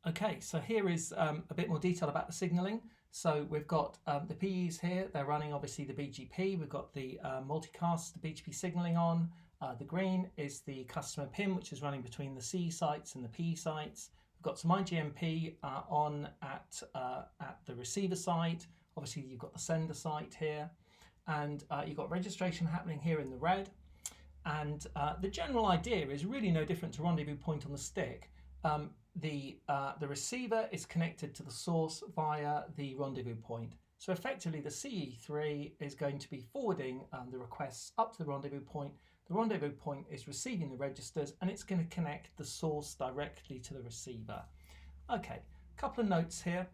Okay, so here is a bit more detail about the signalling. So we've got the PEs here, they're running obviously the BGP, we've got the multicast BGP signalling on. The green is the customer PIM, which is running between the CE sites and the PE sites. We've got some IGMP on at the receiver site. Obviously you've got the sender site here, and you've got registration happening here in the red. And the general idea is really no different to rendezvous point on the stick. The receiver is connected to the source via the rendezvous point. So effectively the CE3 is going to be forwarding the requests up to the rendezvous point. The rendezvous point is receiving the registers, and it's going to connect the source directly to the receiver. Okay, a couple of notes here.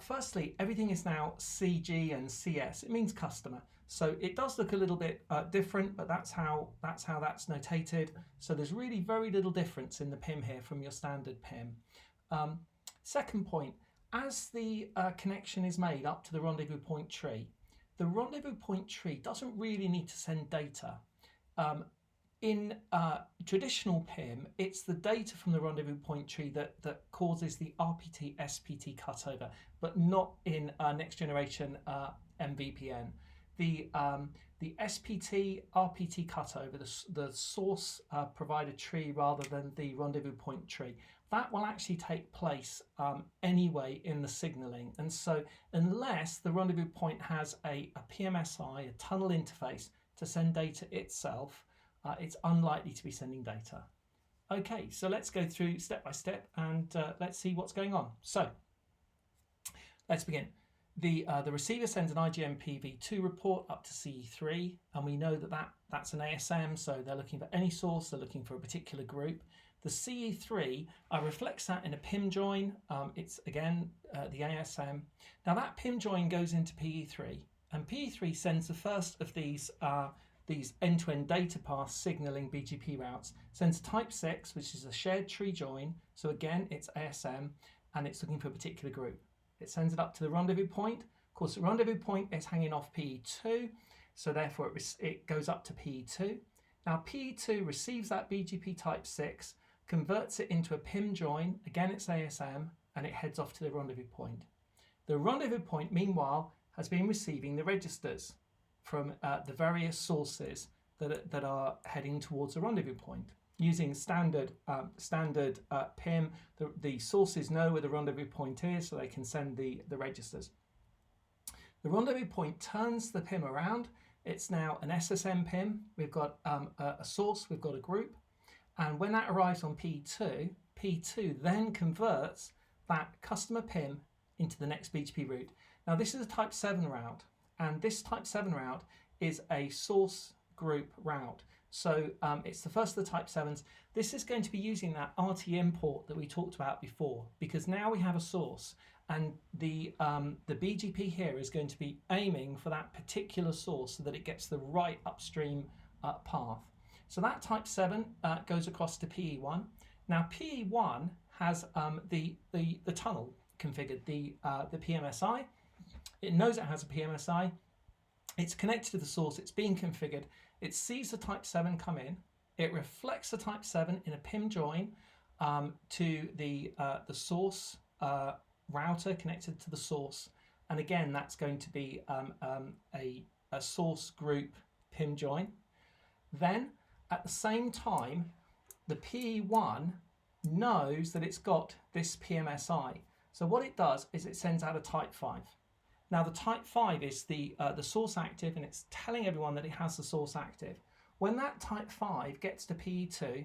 Firstly, everything is now CG and CS. It means customer. So it does look a little bit different, but that's how that's notated. So there's really very little difference in the PIM here from your standard PIM. Second point, as the connection is made up to the rendezvous point tree, the rendezvous point tree doesn't really need to send data. In traditional PIM, it's the data from the rendezvous point tree that causes the RPT-SPT cutover, but not in next generation MVPN. The SPT-RPT cutover, the source provider tree rather than the rendezvous point tree, that will actually take place anyway in the signaling. And so unless the rendezvous point has a PMSI, a tunnel interface to send data itself, it's unlikely to be sending data. Okay, so let's go through step by step and let's see what's going on. So let's begin. The receiver sends an IGMP v2 report up to CE3, and we know that's an ASM, so they're looking for any source, they're looking for a particular group. The CE3 reflects that in a PIM join. It's again the ASM. Now that PIM join goes into PE3, and PE3 sends the first of these end-to-end data path signaling BGP routes, sends type 6, which is a shared tree join. So again, it's ASM, and it's looking for a particular group. It sends it up to the rendezvous point. Of course, the rendezvous point is hanging off PE2, so therefore it goes up to PE2. Now PE2 receives that BGP type 6, converts it into a PIM join, again it's ASM, and it heads off to the rendezvous point. The rendezvous point, meanwhile, has been receiving the registers from the various sources that are heading towards the rendezvous point. Using standard PIM, the sources know where the rendezvous point is, so they can send the registers. The rendezvous point turns the PIM around. It's now an SSM PIM. We've got a source, we've got a group, and when that arrives on P2, P2 then converts that customer PIM into the next BGP route. Now this is a type 7 route, and this type 7 route is a source group route. So it's the first of the type 7s. This is going to be using that RT import that we talked about before, because now we have a source, and the BGP here is going to be aiming for that particular source so that it gets the right upstream path. So that type 7 goes across to PE1. Now PE1 has the tunnel configured, the PMSI. It knows it has a PMSI. It's connected to the source. It's being configured. It sees the type 7 come in. It reflects the type 7 in a PIM join to the source router connected to the source. And again, that's going to be a source group PIM join. Then at the same time, the PE1 knows that it's got this PMSI. So what it does is it sends out a type 5. Now the type 5 is the source active, and it's telling everyone that it has the source active. When that type 5 gets to PE2,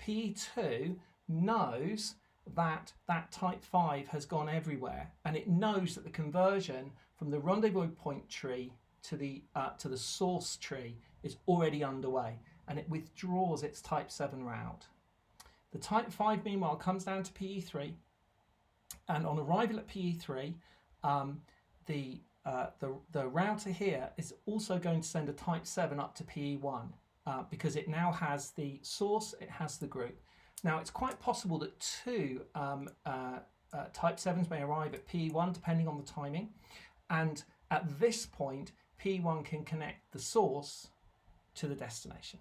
PE2 knows that that type 5 has gone everywhere, and it knows that the conversion from the rendezvous point tree to the source tree is already underway, and it withdraws its type 7 route. The type 5 meanwhile comes down to PE3, and on arrival at PE3, the router here is also going to send a type 7 up to PE1 because it now has the source, it has the group. Now it's quite possible that two type 7s may arrive at PE1 depending on the timing, and at this point PE1 can connect the source to the destination.